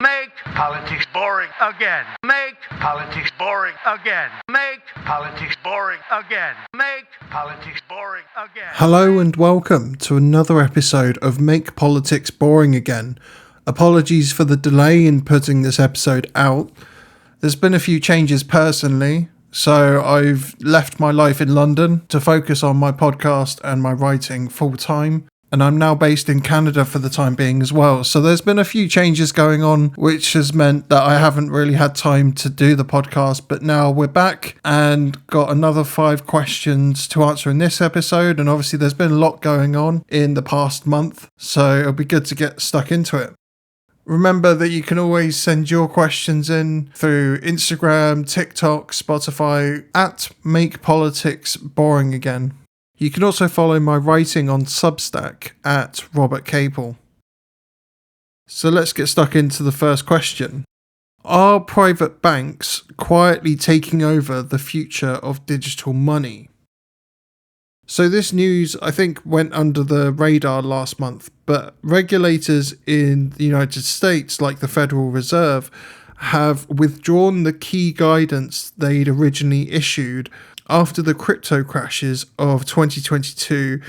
Make politics boring again. Make politics boring again. Make politics boring again. Make politics boring again. Hello and welcome to another episode of Make Politics Boring Again. Apologies for the delay in putting this episode out. There's been a few changes personally, so I've left my life in London to focus on my podcast and my writing full time. And I'm now based in Canada for the time being as well. So there's been a few changes going on, which has meant that I haven't really had time to do the podcast. But now we're back and got another 5 questions to answer in this episode. And obviously there's been a lot going on in the past month, so it'll be good to get stuck into it. Remember that you can always send your questions in through Instagram, TikTok, Spotify at Make Politics Boring Again. You can also follow my writing on Substack at Robert Caple. So let's get stuck into the first question. Are private banks quietly taking over the future of digital money? So this news, I think, went under the radar last month, but regulators in the United States, like the Federal Reserve, have withdrawn the key guidance they'd originally issued after the crypto crashes of 2022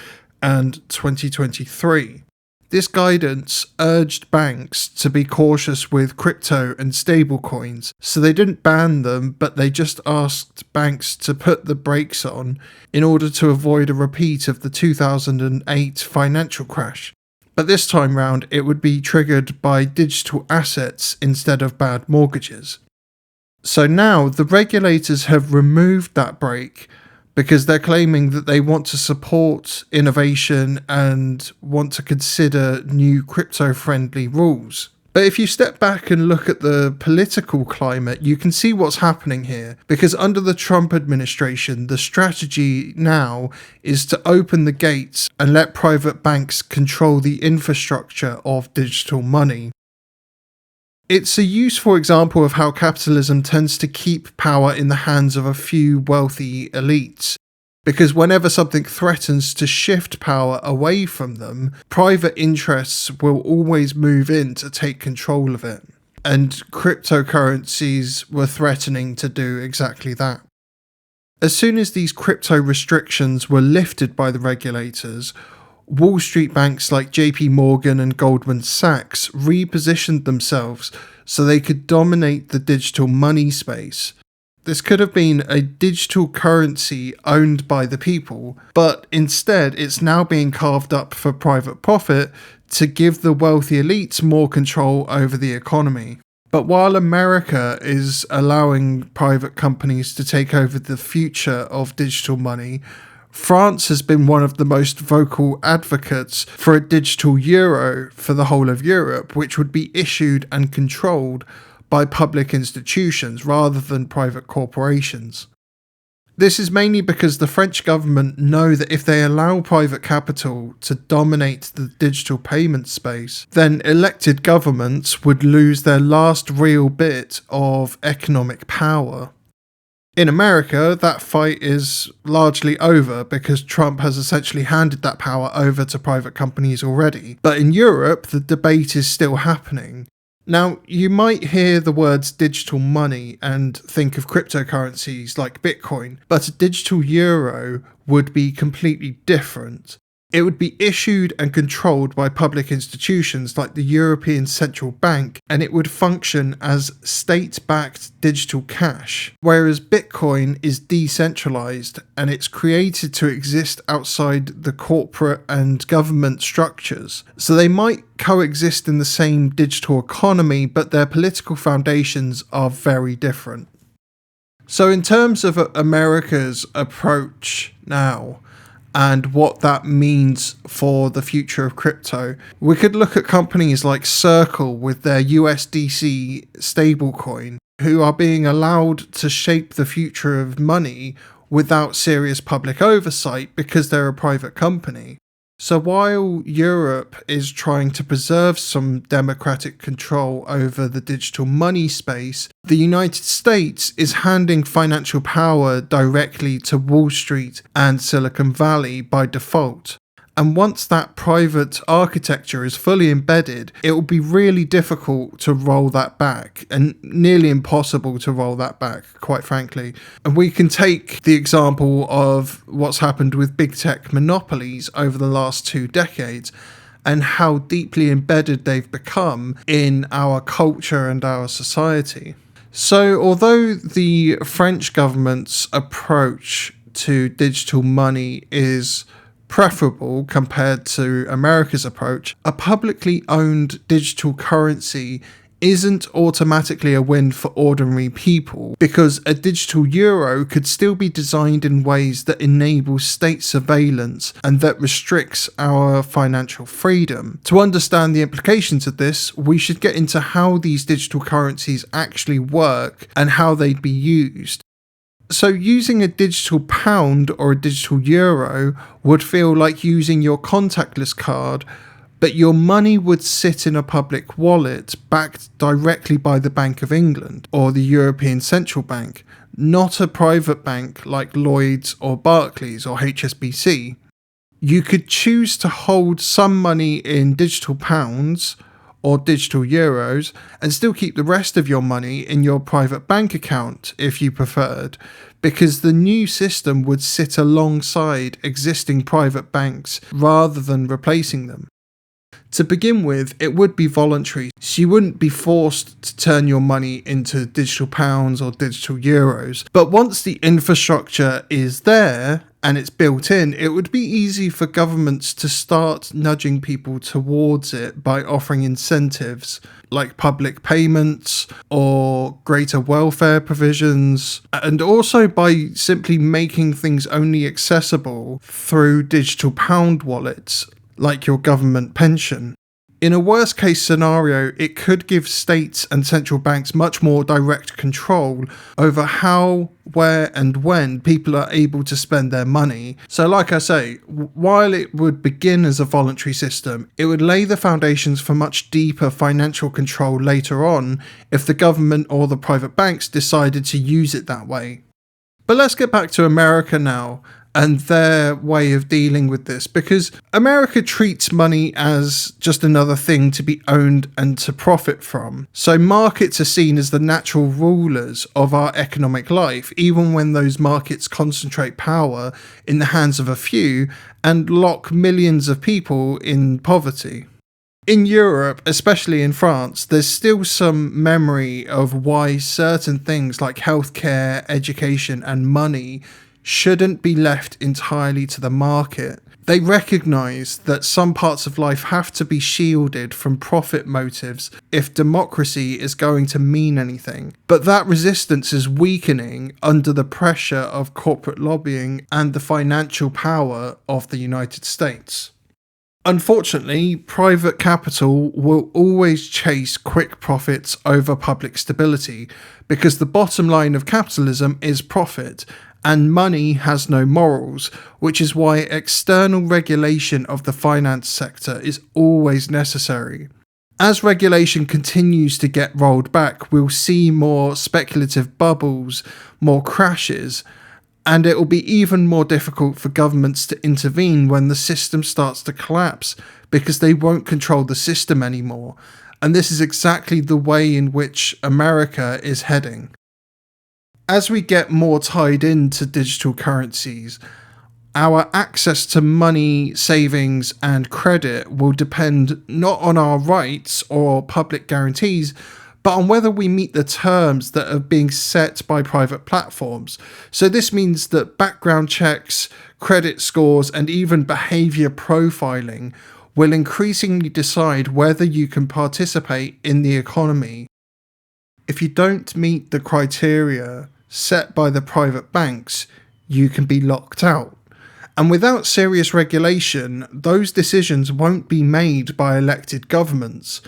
and 2023. This guidance urged banks to be cautious with crypto and stablecoins, so they didn't ban them, but they just asked banks to put the brakes on in order to avoid a repeat of the 2008 financial crash. But this time round, it would be triggered by digital assets instead of bad mortgages. So now the regulators have removed that brake because they're claiming that they want to support innovation and want to consider new crypto-friendly rules. But if you step back and look at the political climate, you can see what's happening here. Because under the Trump administration, the strategy now is to open the gates and let private banks control the infrastructure of digital money. It's a useful example of how capitalism tends to keep power in the hands of a few wealthy elites. Because whenever something threatens to shift power away from them, private interests will always move in to take control of it. And cryptocurrencies were threatening to do exactly that. As soon as these crypto restrictions were lifted by the regulators, Wall Street banks like JP Morgan and Goldman Sachs repositioned themselves so they could dominate the digital money space. This could have been a digital currency owned by the people, but instead it's now being carved up for private profit to give the wealthy elites more control over the economy. But while America is allowing private companies to take over the future of digital money, France has been one of the most vocal advocates for a digital euro for the whole of Europe, which would be issued and controlled by public institutions rather than private corporations. This is mainly because the French government know that if they allow private capital to dominate the digital payment space, then elected governments would lose their last real bit of economic power. In America, that fight is largely over because Trump has essentially handed that power over to private companies already. But in Europe, the debate is still happening. Now, you might hear the words digital money and think of cryptocurrencies like Bitcoin, but a digital euro would be completely different. It would be issued and controlled by public institutions like the European Central Bank, and it would function as state-backed digital cash, whereas Bitcoin is decentralized and it's created to exist outside the corporate and government structures. So they might coexist in the same digital economy, but their political foundations are very different. So in terms of America's approach now, and what that means for the future of crypto, we could look at companies like Circle with their USDC stablecoin, who are being allowed to shape the future of money without serious public oversight because they're a private company. So while Europe is trying to preserve some democratic control over the digital money space, the United States is handing financial power directly to Wall Street and Silicon Valley by default. And once that private architecture is fully embedded, it will be really difficult to roll that back and nearly impossible to roll that back, quite frankly. And we can take the example of what's happened with big tech monopolies over the last 2 decades and how deeply embedded they've become in our culture and our society. So although the French government's approach to digital money is preferable compared to America's approach, a publicly owned digital currency isn't automatically a win for ordinary people, because a digital euro could still be designed in ways that enable state surveillance and that restricts our financial freedom. To understand the implications of this, we should get into how these digital currencies actually work and how they'd be used. So using a digital pound or a digital euro would feel like using your contactless card, but your money would sit in a public wallet backed directly by the Bank of England or the European Central Bank, not a private bank like Lloyds or Barclays or HSBC. You could choose to hold some money in digital pounds or digital euros and still keep the rest of your money in your private bank account if you preferred, because the new system would sit alongside existing private banks rather than replacing them. To begin with, it would be voluntary, so you wouldn't be forced to turn your money into digital pounds or digital euros. But once the infrastructure is there and it's built in, it would be easy for governments to start nudging people towards it by offering incentives like public payments or greater welfare provisions, and also by simply making things only accessible through digital pound wallets like your government pension. In a worst case scenario, it could give states and central banks much more direct control over how, where and when people are able to spend their money. So like I say, while it would begin as a voluntary system, it would lay the foundations for much deeper financial control later on if the government or the private banks decided to use it that way. But let's get back to America now and their way of dealing with this, because America treats money as just another thing to be owned and to profit from. So markets are seen as the natural rulers of our economic life, even when those markets concentrate power in the hands of a few and lock millions of people in poverty. In Europe, especially in France, there's still some memory of why certain things like healthcare, education and money shouldn't be left entirely to the market. They recognise that some parts of life have to be shielded from profit motives if democracy is going to mean anything. But that resistance is weakening under the pressure of corporate lobbying and the financial power of the United States. Unfortunately, private capital will always chase quick profits over public stability, because the bottom line of capitalism is profit, and money has no morals, which is why external regulation of the finance sector is always necessary. As regulation continues to get rolled back, we'll see more speculative bubbles, more crashes, and it will be even more difficult for governments to intervene when the system starts to collapse, because they won't control the system anymore. And this is exactly the way in which America is heading. As we get more tied into digital currencies, our access to money, savings, and credit will depend not on our rights or public guarantees, but on whether we meet the terms that are being set by private platforms. So this means that background checks, credit scores, and even behaviour profiling will increasingly decide whether you can participate in the economy. If you don't meet the criteria set by the private banks, you can be locked out. And without serious regulation, those decisions won't be made by elected governments.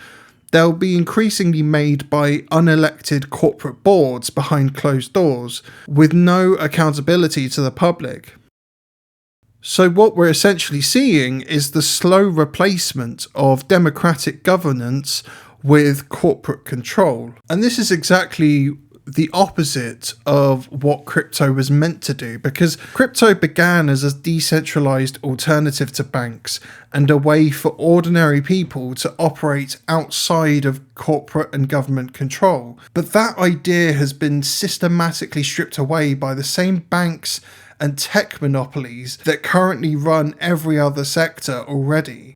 They'll be increasingly made by unelected corporate boards behind closed doors, with no accountability to the public. So what we're essentially seeing is the slow replacement of democratic governance with corporate control. And this is exactly the opposite of what crypto was meant to do, because crypto began as a decentralized alternative to banks and a way for ordinary people to operate outside of corporate and government control. But that idea has been systematically stripped away by the same banks and tech monopolies that currently run every other sector already.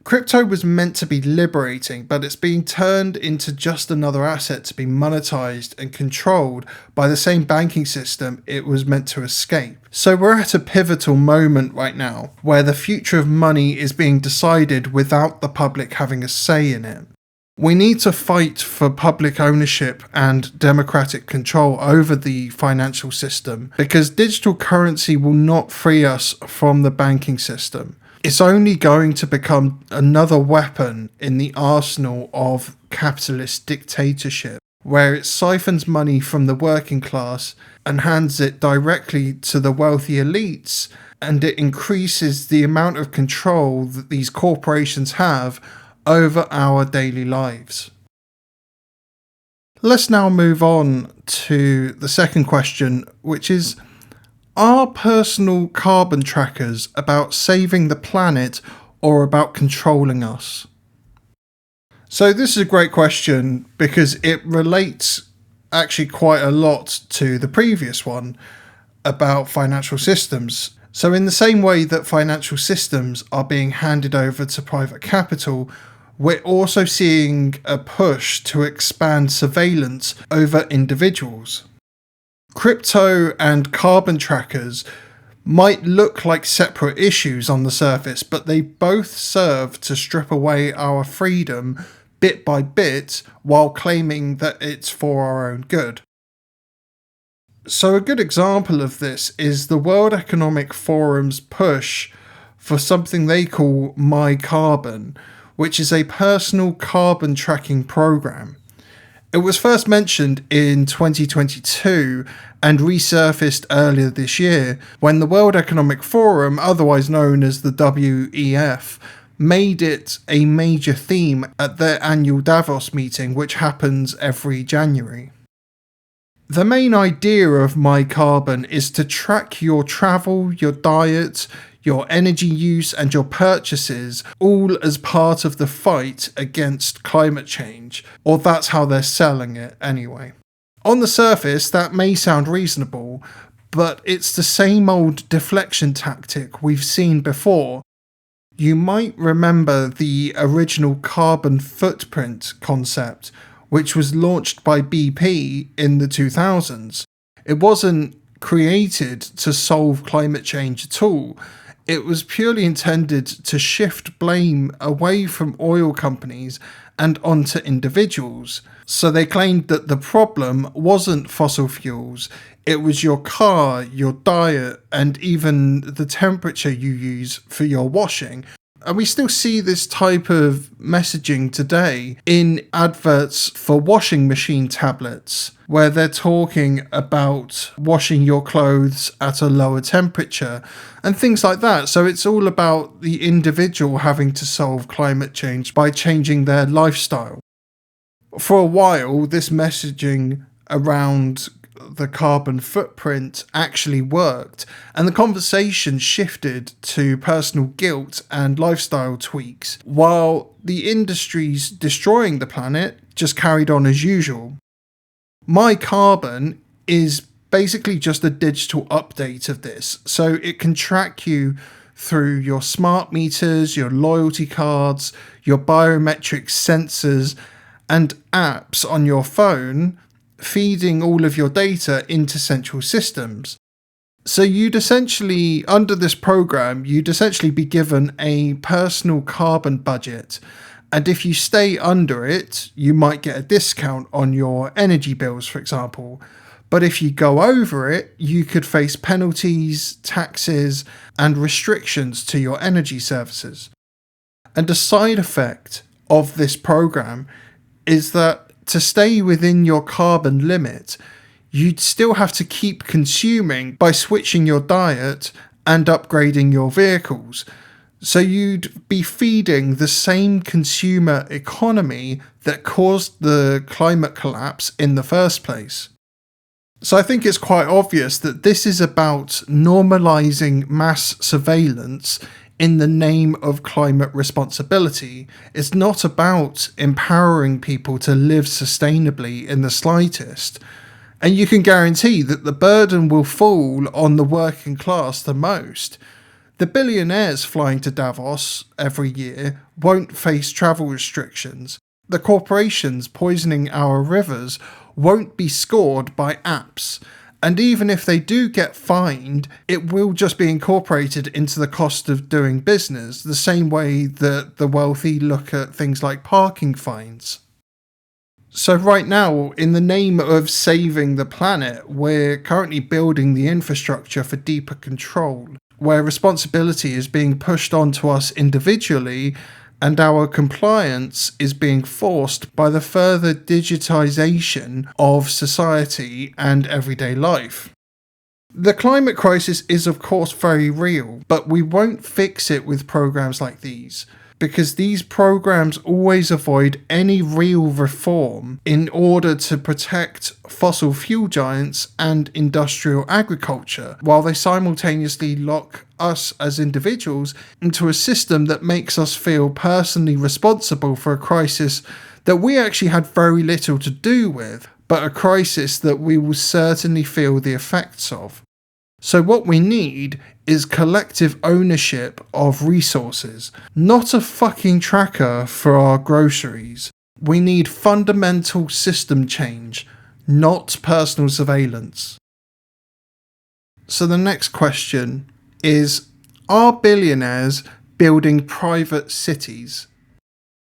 Crypto was meant to be liberating, but it's being turned into just another asset to be monetized and controlled by the same banking system it was meant to escape. So we're at a pivotal moment right now, where the future of money is being decided without the public having a say in it. We need to fight for public ownership and democratic control over the financial system, because digital currency will not free us from the banking system. It's only going to become another weapon in the arsenal of capitalist dictatorship, where it siphons money from the working class and hands it directly to the wealthy elites, and it increases the amount of control that these corporations have over our daily lives. Let's now move on to the second question, which is, are personal carbon trackers about saving the planet or about controlling us? So this is a great question because it relates actually quite a lot to the previous one about financial systems. So in the same way that financial systems are being handed over to private capital, we're also seeing a push to expand surveillance over individuals. Crypto and carbon trackers might look like separate issues on the surface, but they both serve to strip away our freedom bit by bit while claiming that it's for our own good. So a good example of this is the World Economic Forum's push for something they call My Carbon, which is a personal carbon tracking program. It was first mentioned in 2022 and resurfaced earlier this year when the World Economic Forum, otherwise known as the WEF, made it a major theme at their annual Davos meeting, which happens every January. The main idea of My Carbon is to track your travel, your diet, your energy use and your purchases, all as part of the fight against climate change, or that's how they're selling it anyway. On the surface, that may sound reasonable, but it's the same old deflection tactic we've seen before. You might remember the original carbon footprint concept, which was launched by BP in the 2000s. It wasn't created to solve climate change at all. It was purely intended to shift blame away from oil companies and onto individuals. So they claimed that the problem wasn't fossil fuels, it was your car, your diet, and even the temperature you use for your washing. And we still see this type of messaging today in adverts for washing machine tablets, where they're talking about washing your clothes at a lower temperature and things like that. So it's all about the individual having to solve climate change by changing their lifestyle. For a while, this messaging around the carbon footprint actually worked, and the conversation shifted to personal guilt and lifestyle tweaks, while the industries destroying the planet just carried on as usual. My Carbon is basically just a digital update of this, so it can track you through your smart meters, your loyalty cards, your biometric sensors, and apps on your phone, feeding all of your data into central systems. So under this program, you'd essentially be given a personal carbon budget. And if you stay under it, you might get a discount on your energy bills, for example. But if you go over it, you could face penalties, taxes, and restrictions to your energy services. And a side effect of this program is that to stay within your carbon limit, you'd still have to keep consuming by switching your diet and upgrading your vehicles. So you'd be feeding the same consumer economy that caused the climate collapse in the first place. So I think it's quite obvious that this is about normalizing mass surveillance in the name of climate responsibility. It's not about empowering people to live sustainably in the slightest. And you can guarantee that the burden will fall on the working class the most. The billionaires flying to Davos every year won't face travel restrictions. The corporations poisoning our rivers won't be scored by apps. And even if they do get fined, it will just be incorporated into the cost of doing business, the same way that the wealthy look at things like parking fines. So right now, in the name of saving the planet, we're currently building the infrastructure for deeper control, where responsibility is being pushed onto us individually and our compliance is being forced by the further digitization of society and everyday life. The climate crisis is of course very real, but we won't fix it with programs like these, because these programs always avoid any real reform in order to protect fossil fuel giants and industrial agriculture, while they simultaneously lock us as individuals into a system that makes us feel personally responsible for a crisis that we actually had very little to do with, but a crisis that we will certainly feel the effects of. So what we need is collective ownership of resources, not a fucking tracker for our groceries. We need fundamental system change, not personal surveillance. So the next question is, are billionaires building private cities?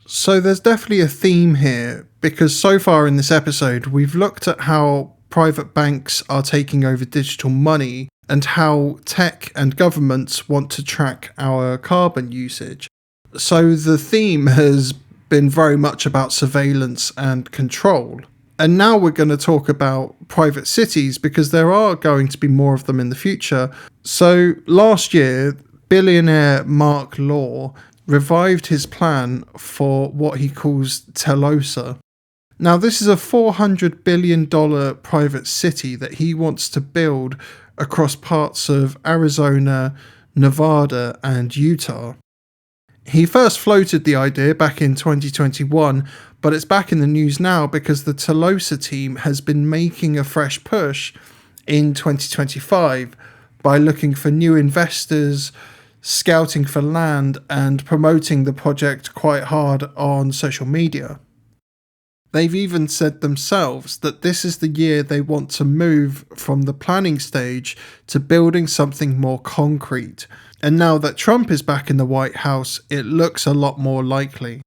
So there's definitely a theme here, because so far in this episode we've looked at how private banks are taking over digital money and how tech and governments want to track our carbon usage. So the theme has been very much about surveillance and control. And now we're going to talk about private cities, because there are going to be more of them in the future. So last year, billionaire Mark Law revived his plan for what he calls Telosa. Now, this is a $400 billion private city that he wants to build across parts of Arizona, Nevada, and Utah. He first floated the idea back in 2021, but it's back in the news now because the Telosa team has been making a fresh push in 2025 by looking for new investors, scouting for land, and promoting the project quite hard on social media. They've even said themselves that this is the year they want to move from the planning stage to building something more concrete. And now that Trump is back in the White House, it looks a lot more likely.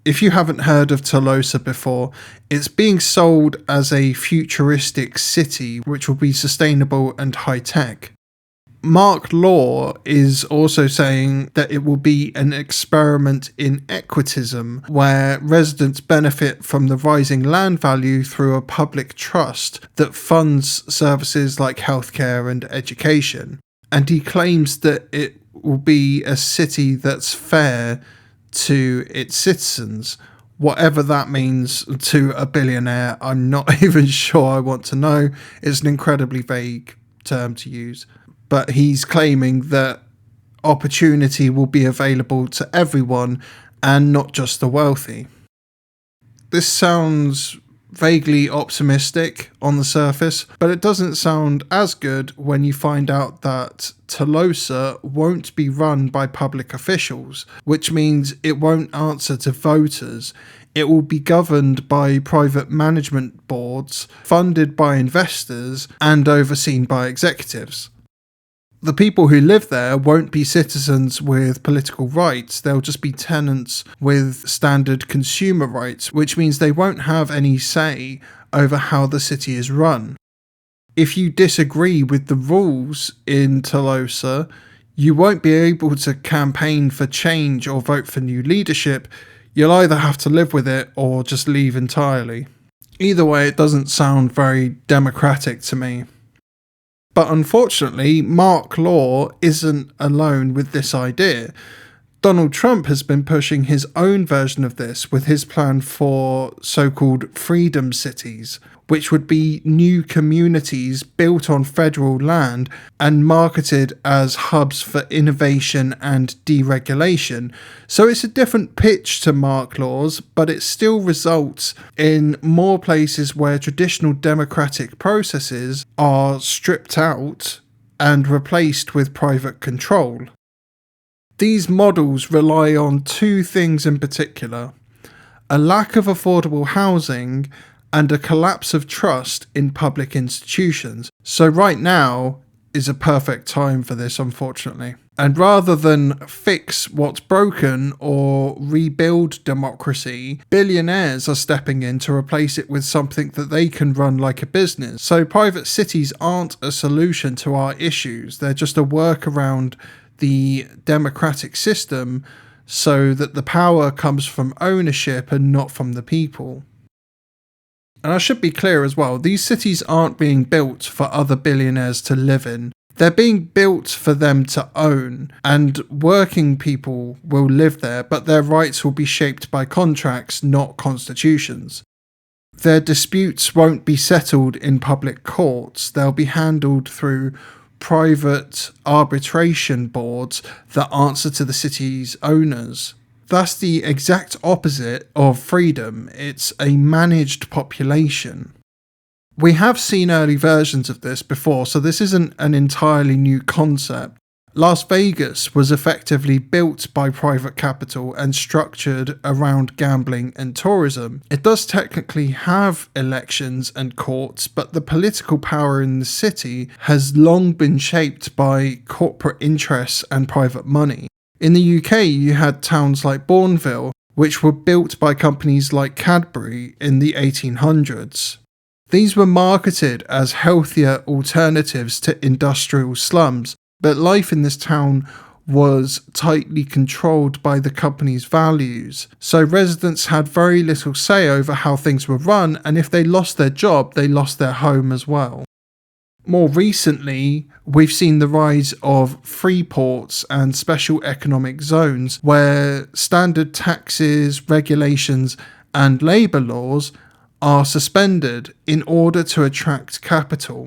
If you haven't heard of Telosa before, it's being sold as a futuristic city which will be sustainable and high-tech. Mark Law is also saying that it will be an experiment in equitism, where residents benefit from the rising land value through a public trust that funds services like healthcare and education. And he claims that it will be a city that's fair to its citizens. Whatever that means to a billionaire, I'm not even sure I want to know. It's an incredibly vague term to use. But he's claiming that opportunity will be available to everyone and not just the wealthy. This sounds vaguely optimistic on the surface, but it doesn't sound as good when you find out that Telosa won't be run by public officials, which means it won't answer to voters. It will be governed by private management boards, funded by investors, and overseen by executives. The people who live there won't be citizens with political rights, they'll just be tenants with standard consumer rights, which means they won't have any say over how the city is run. If you disagree with the rules in Telosa, you won't be able to campaign for change or vote for new leadership. You'll either have to live with it or just leave entirely. Either way, it doesn't sound very democratic to me. But unfortunately, Mark Law isn't alone with this idea. Donald Trump has been pushing his own version of this with his plan for so-called freedom cities, which would be new communities built on federal land and marketed as hubs for innovation and deregulation. So it's a different pitch to mark laws, but it still results in more places where traditional democratic processes are stripped out and replaced with private control. These models rely on two things in particular: a lack of affordable housing and a collapse of trust in public institutions. So right now is a perfect time for this, unfortunately. And rather than fix what's broken or rebuild democracy, billionaires are stepping in to replace it with something that they can run like a business. So private cities aren't a solution to our issues. They're just a workaround the democratic system so that the power comes from ownership and not from the people. And I should be clear as well, these cities aren't being built for other billionaires to live in. They're being built for them to own, and working people will live there, but their rights will be shaped by contracts, not constitutions. Their disputes won't be settled in public courts. They'll be handled through private arbitration boards that answer to the city's owners. That's the exact opposite of freedom. It's a managed population. We have seen early versions of this before, so this isn't an entirely new concept. Las Vegas was effectively built by private capital and structured around gambling and tourism. It does technically have elections and courts, but the political power in the city has long been shaped by corporate interests and private money. In the UK, you had towns like Bournville, which were built by companies like Cadbury in the 1800s. These were marketed as healthier alternatives to industrial slums, but life in this town was tightly controlled by the company's values, so residents had very little say over how things were run, and if they lost their job, they lost their home as well. More recently, we've seen the rise of free ports and special economic zones where standard taxes, regulations, and labour laws are suspended in order to attract capital.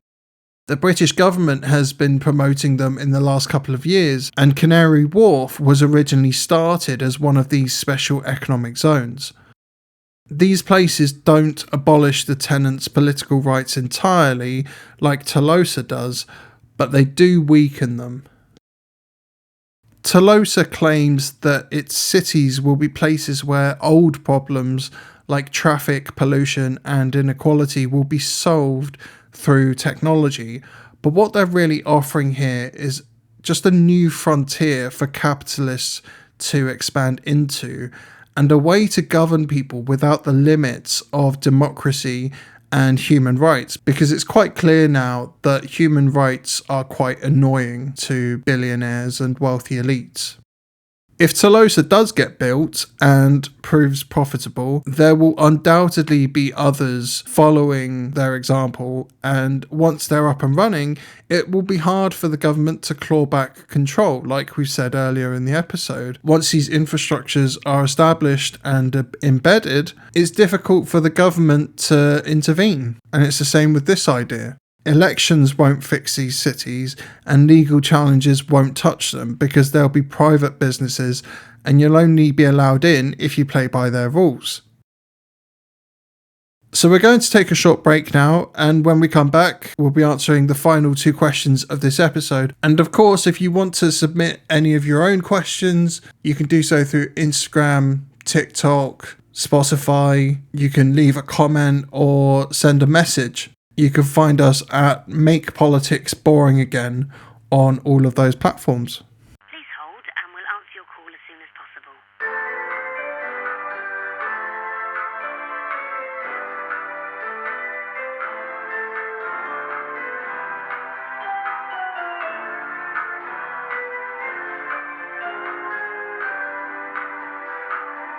The British government has been promoting them in the last couple of years, and Canary Wharf was originally started as one of these special economic zones. These places don't abolish the tenants' political rights entirely, like Tolosa does, but they do weaken them. Tolosa claims that its cities will be places where old problems like traffic, pollution, and inequality will be solved through technology, but what they're really offering here is just a new frontier for capitalists to expand into, and a way to govern people without the limits of democracy and human rights, because it's quite clear now that human rights are quite annoying to billionaires and wealthy elites. If Tolosa does get built and proves profitable, there will undoubtedly be others following their example, and once they're up and running, it will be hard for the government to claw back control, like we said earlier in the episode. Once these infrastructures are established and embedded, it's difficult for the government to intervene, and it's the same with this idea. Elections won't fix these cities, and legal challenges won't touch them because they'll be private businesses, and you'll only be allowed in if you play by their rules. So we're going to take a short break now, and when we come back, we'll be answering the final two questions of this episode. And of course, if you want to submit any of your own questions, you can do so through Instagram, TikTok, Spotify. You can leave a comment or send a message. You can find us at Make Politics Boring Again on all of those platforms. Please hold and we'll answer your call as soon as possible.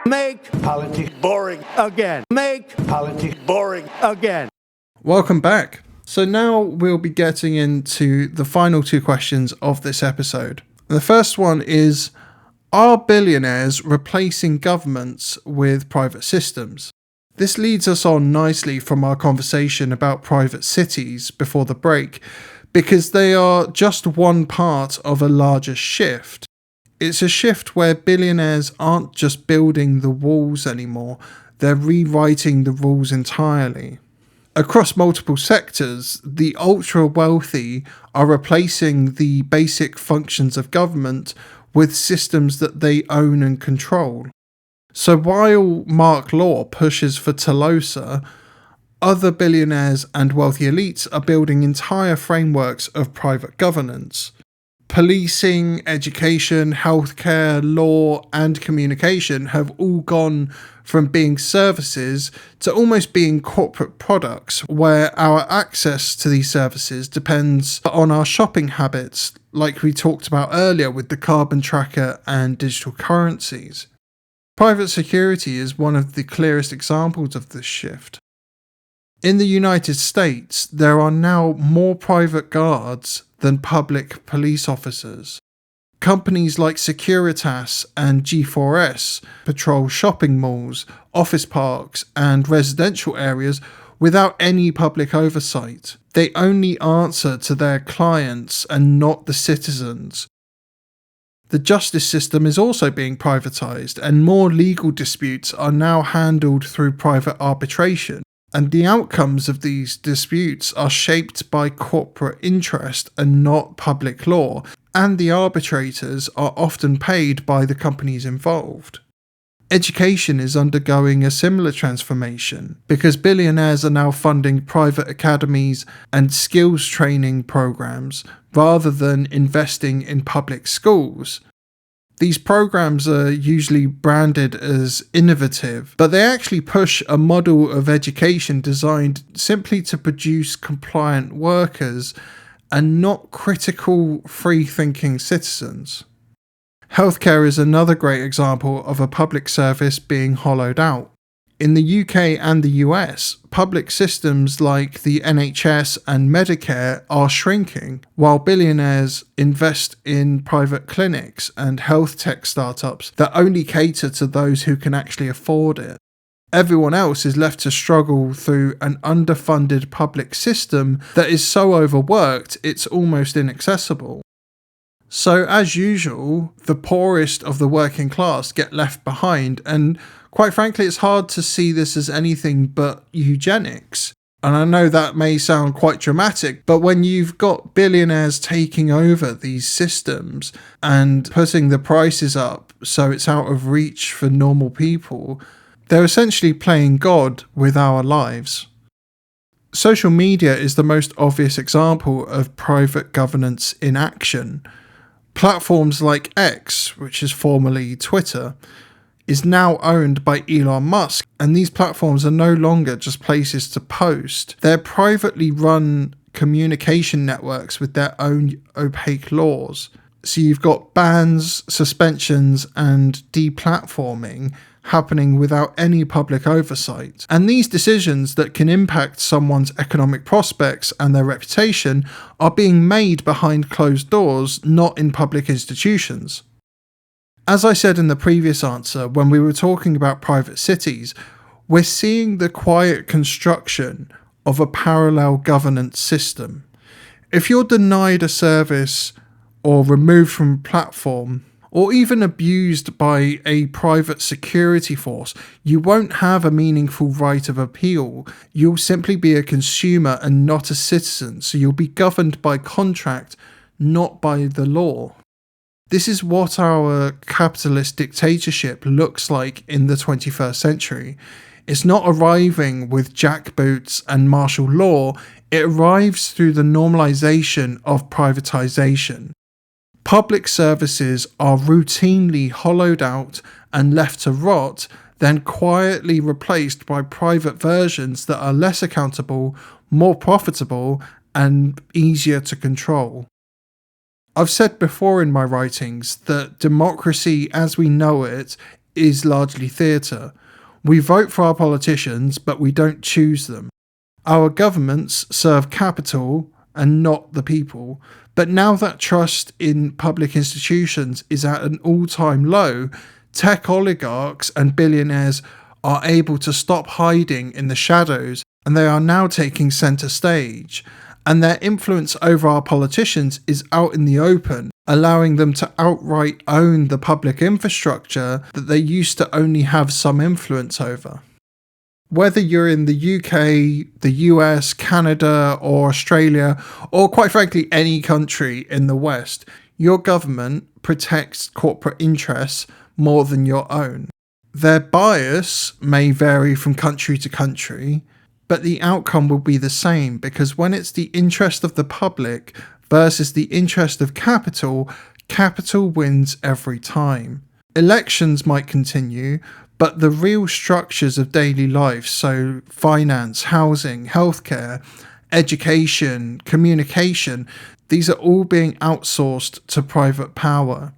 Make politics boring again. Make politics boring again. Welcome back. So now we'll be getting into the final two questions of this episode. The first one is, Are billionaires replacing governments with private systems? This leads us on nicely from our conversation about private cities before the break, because they are just one part of a larger shift. It's a shift where billionaires aren't just building the walls anymore, they're rewriting the rules entirely. Across multiple sectors, the ultra-wealthy are replacing the basic functions of government with systems that they own and control. So while Mark Law pushes for Telosa, other billionaires and wealthy elites are building entire frameworks of private governance. Policing, education, healthcare, law, and communication have all gone from being services to almost being corporate products, where our access to these services depends on our shopping habits, like we talked about earlier with the carbon tracker and digital currencies. Private security is one of the clearest examples of this shift. In the United States, there are now more private guards than public police officers. Companies like Securitas and G4S patrol shopping malls, office parks, and residential areas without any public oversight. They only answer to their clients and not the citizens. The justice system is also being privatised, and more legal disputes are now handled through private arbitration. And the outcomes of these disputes are shaped by corporate interest and not public law, and the arbitrators are often paid by the companies involved. Education is undergoing a similar transformation because billionaires are now funding private academies and skills training programs rather than investing in public schools. These programs are usually branded as innovative, but they actually push a model of education designed simply to produce compliant workers and not critical, free-thinking citizens. Healthcare is another great example of a public service being hollowed out. In the UK and the US, public systems like the NHS and Medicare are shrinking, while billionaires invest in private clinics and health tech startups that only cater to those who can actually afford it. Everyone else is left to struggle through an underfunded public system that is so overworked it's almost inaccessible. So, as usual, the poorest of the working class get left behind, and quite frankly, it's hard to see this as anything but eugenics. And I know that may sound quite dramatic, but when you've got billionaires taking over these systems and putting the prices up so it's out of reach for normal people, they're essentially playing God with our lives. Social media is the most obvious example of private governance in action. Platforms like X, which is formerly Twitter, is now owned by Elon Musk, and these platforms are no longer just places to post. They're privately run communication networks with their own opaque laws. So you've got bans, suspensions, and deplatforming happening without any public oversight. And these decisions that can impact someone's economic prospects and their reputation are being made behind closed doors, not in public institutions. As I said in the previous answer, when we were talking about private cities, we're seeing the quiet construction of a parallel governance system. If you're denied a service or removed from a platform, or even abused by a private security force, you won't have a meaningful right of appeal. You'll simply be a consumer and not a citizen, so you'll be governed by contract, not by the law. This is what our capitalist dictatorship looks like in the 21st century. It's not arriving with jackboots and martial law, it arrives through the normalization of privatization. Public services are routinely hollowed out and left to rot, then quietly replaced by private versions that are less accountable, more profitable, and easier to control. I've said before in my writings that democracy as we know it is largely theatre. We vote for our politicians, but we don't choose them. Our governments serve capital, and not the people. But now that trust in public institutions is at an all-time low, tech oligarchs and billionaires are able to stop hiding in the shadows, and they are now taking centre stage. And their influence over our politicians is out in the open, allowing them to outright own the public infrastructure that they used to only have some influence over. Whether you're in the UK, the US, Canada, or Australia, or quite frankly any country in the West, your government protects corporate interests more than your own. Their bias may vary from country to country, but the outcome will be the same, because when it's the interest of the public versus the interest of capital, capital wins every time. Elections might continue, but the real structures of daily life, so finance, housing, healthcare, education, communication, these are all being outsourced to private power.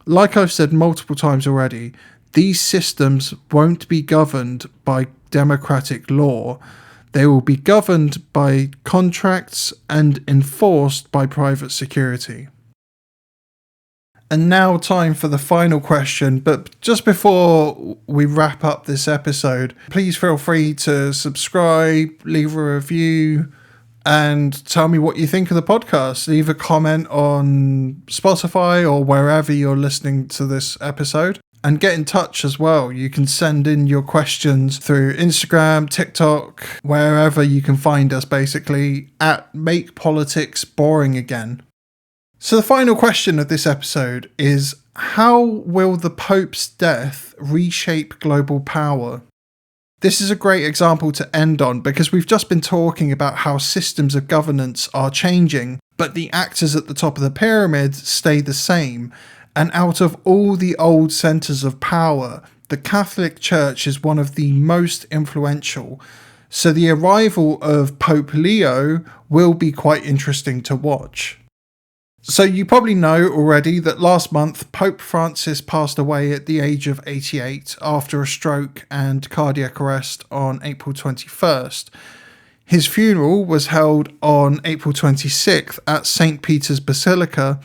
Like I've said multiple times already, these systems won't be governed by democratic law. They will be governed by contracts and enforced by private security. And now time for the final question, but just before we wrap up this episode, please feel free to subscribe, leave a review, and tell me what you think of the podcast. Leave a comment on Spotify or wherever you're listening to this episode. And get in touch as well. You can send in your questions through Instagram, TikTok, wherever you can find us, basically, at Make Politics Boring Again. So the final question of this episode is, how will the Pope's death reshape global power? This is a great example to end on, because we've just been talking about how systems of governance are changing, but the actors at the top of the pyramid stay the same. And out of all the old centres of power, the Catholic Church is one of the most influential. So the arrival of Pope Leo will be quite interesting to watch. So you probably know already that last month Pope Francis passed away at the age of 88 after a stroke and cardiac arrest on April 21st. His funeral was held on April 26th at St. Peter's Basilica,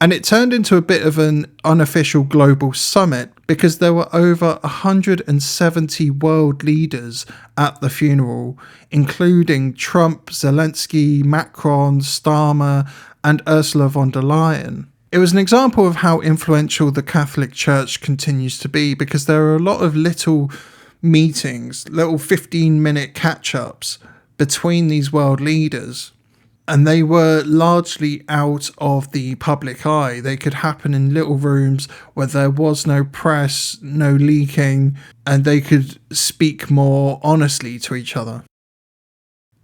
and it turned into a bit of an unofficial global summit because there were over 170 world leaders at the funeral, including Trump, Zelensky, Macron, Starmer, and Ursula von der Leyen. It was an example of how influential the Catholic Church continues to be, because there are a lot of little meetings, little 15-minute catch-ups between these world leaders. And they were largely out of the public eye. They could happen in little rooms where there was no press, no leaking, and they could speak more honestly to each other.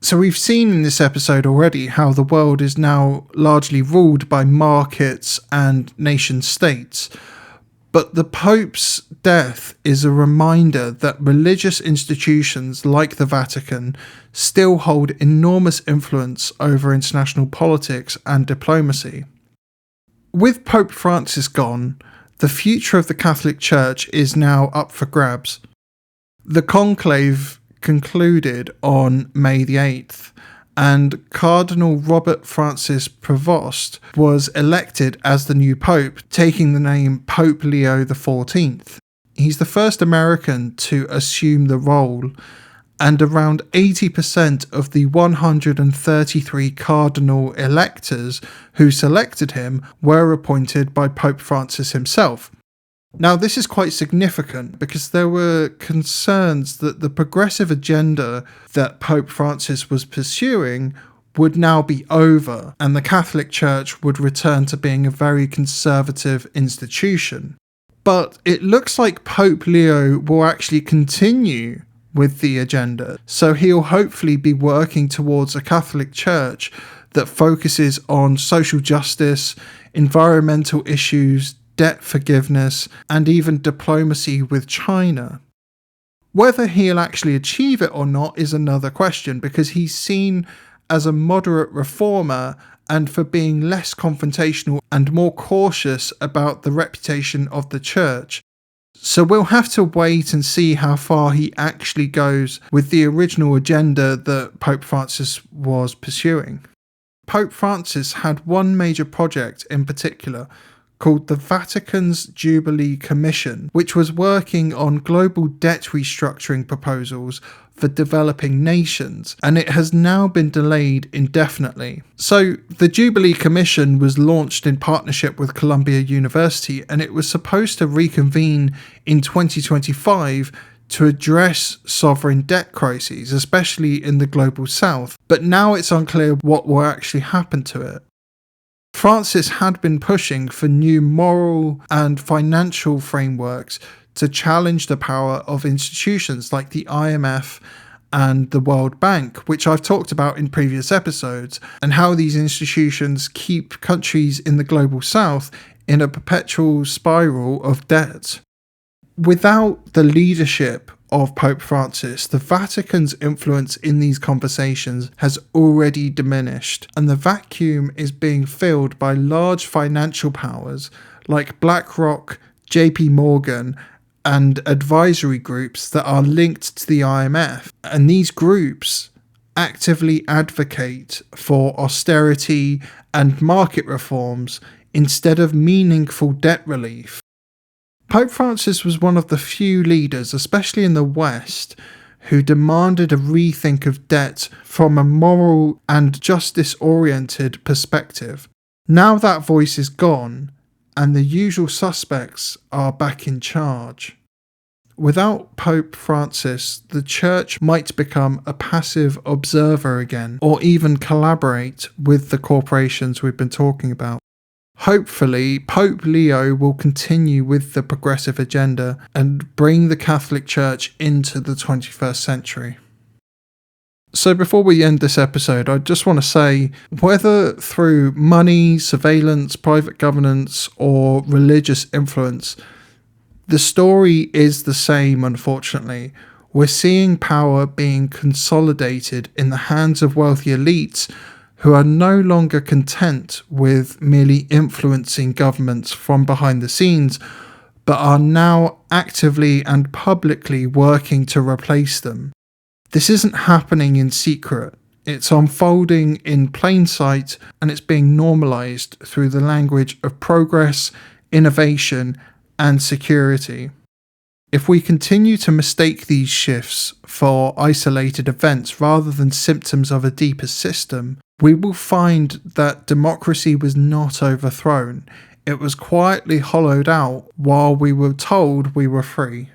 So we've seen in this episode already how the world is now largely ruled by markets and nation states. But the Pope's death is a reminder that religious institutions like the Vatican still hold enormous influence over international politics and diplomacy. With Pope Francis gone, the future of the Catholic Church is now up for grabs. The conclave concluded on May the 8th, and Cardinal Robert Francis Prevost was elected as the new Pope, taking the name Pope Leo XIV. He's the first American to assume the role, and around 80% of the 133 cardinal electors who selected him were appointed by Pope Francis himself. Now, this is quite significant because there were concerns that the progressive agenda that Pope Francis was pursuing would now be over, and the Catholic Church would return to being a very conservative institution. But it looks like Pope Leo will actually continue with the agenda, so he'll hopefully be working towards a Catholic Church that focuses on social justice, environmental issues, debt forgiveness, and even diplomacy with China. Whether he'll actually achieve it or not is another question, because he's seen as a moderate reformer and for being less confrontational and more cautious about the reputation of the church. So we'll have to wait and see how far he actually goes with the original agenda that Pope Francis was pursuing. Pope Francis had one major project in particular called the Vatican's Jubilee Commission, which was working on global debt restructuring proposals for developing nations, and it has now been delayed indefinitely. So the Jubilee Commission was launched in partnership with Columbia University, and it was supposed to reconvene in 2025 to address sovereign debt crises, especially in the global south, but now it's unclear what will actually happen to it. Francis had been pushing for new moral and financial frameworks to challenge the power of institutions like the IMF and the World Bank, which I've talked about in previous episodes, and how these institutions keep countries in the global south in a perpetual spiral of debt. Without the leadership of Pope Francis, the Vatican's influence in these conversations has already diminished, and the vacuum is being filled by large financial powers like BlackRock, JP Morgan, and advisory groups that are linked to the IMF. And these groups actively advocate for austerity and market reforms instead of meaningful debt relief. Pope Francis was one of the few leaders, especially in the West, who demanded a rethink of debt from a moral and justice-oriented perspective. Now that voice is gone, and the usual suspects are back in charge. Without Pope Francis, the Church might become a passive observer again, or even collaborate with the corporations we've been talking about. Hopefully, Pope Leo will continue with the progressive agenda and bring the Catholic Church into the 21st century. So before we end this episode, I just want to say, whether through money, surveillance, private governance, or religious influence, the story is the same, unfortunately. We're seeing power being consolidated in the hands of wealthy elites who are no longer content with merely influencing governments from behind the scenes, but are now actively and publicly working to replace them. This isn't happening in secret. It's unfolding in plain sight, and it's being normalized through the language of progress, innovation, and security. If we continue to mistake these shifts for isolated events rather than symptoms of a deeper system, we will find that democracy was not overthrown. It was quietly hollowed out while we were told we were free.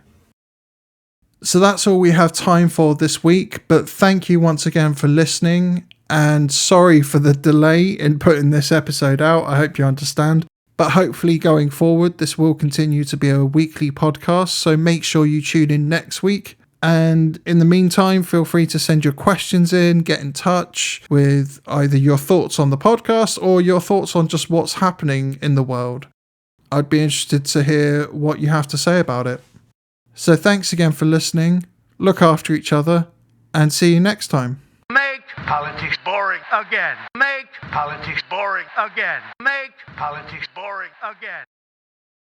So that's all we have time for this week, but thank you once again for listening, and sorry for the delay in putting this episode out. I hope you understand. But hopefully going forward, this will continue to be a weekly podcast, so make sure you tune in next week. And in the meantime, feel free to send your questions in, get in touch with either your thoughts on the podcast or your thoughts on just what's happening in the world. I'd be interested to hear what you have to say about it. So thanks again for listening, look after each other, and see you next time. Make politics boring again. Make politics boring again. Make politics boring again.